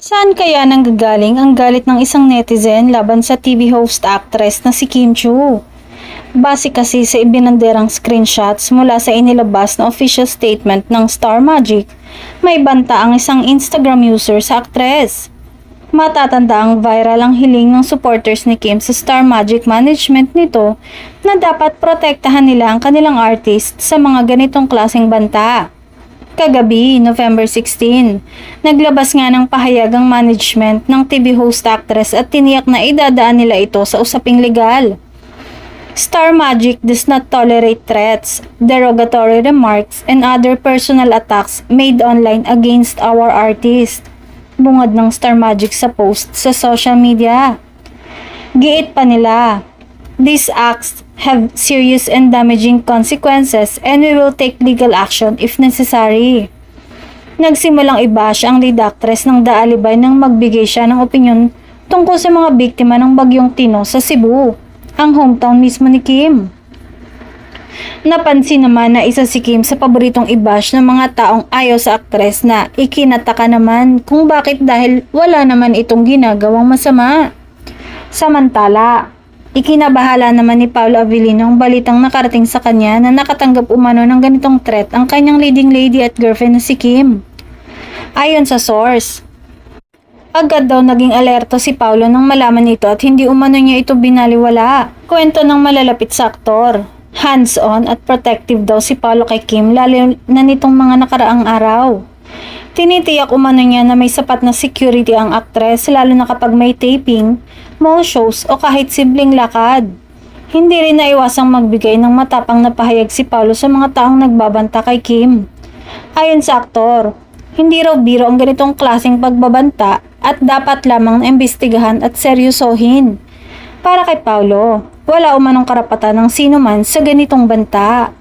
Saan kaya nanggagaling ang galit ng isang netizen laban sa TV host actress na si Kim Chiu? Base kasi sa ibinanderang screenshots mula sa inilabas na official statement ng Star Magic, may banta ang isang Instagram user sa aktres. Matatanda ang viral ang hiling ng supporters ni Kim sa Star Magic management nito na dapat protektahan nila ang kanilang artist sa mga ganitong klaseng banta. Kagabi, November 16, naglabas nga ng pahayag ang management ng TV host actress at tiniyak na idadaan nila ito sa usaping legal. Star Magic does not tolerate threats, derogatory remarks, and other personal attacks made online against our artist. Bungad ng Star Magic sa post sa social media. Giit pa nila, these acts have serious and damaging consequences and we will take legal action if necessary. Nagsimulang i-bash ang lead actress ng Daalibay nang magbigay siya ng opinyon tungkol sa mga biktima ng bagyong Tino sa Cebu, ang hometown mismo ni Kim. Napansin naman na isa si Kim sa paboritong i-bash ng mga taong ayaw sa aktres na ikinataka naman kung bakit dahil wala naman itong ginagawang masama. Samantala, ikinabahala naman ni Paolo Avellino ang balitang nakarating sa kanya na nakatanggap umano ng ganitong threat ang kanyang leading lady at girlfriend na si Kim. Ayon sa source, agad daw naging alerto si Paolo nang malaman ito at hindi umano niya ito binaliwala. Kwento ng malalapit sa aktor. Hands-on at protective daw si Paolo kay Kim lalo na nitong mga nakaraang araw. Tinitiyak umano niya na may sapat na security ang aktres lalo na kapag may taping, mall shows o kahit simpleng lakad. Hindi rin naiwasang magbigay ng matapang na pahayag si Paolo sa mga taong nagbabanta kay Kim. Ayon sa aktor, hindi raw biro ang ganitong klaseng pagbabanta at dapat lamang na imbestigahan at seryosohin. Para kay Paolo, wala umanong karapatan ng sino man sa ganitong banta.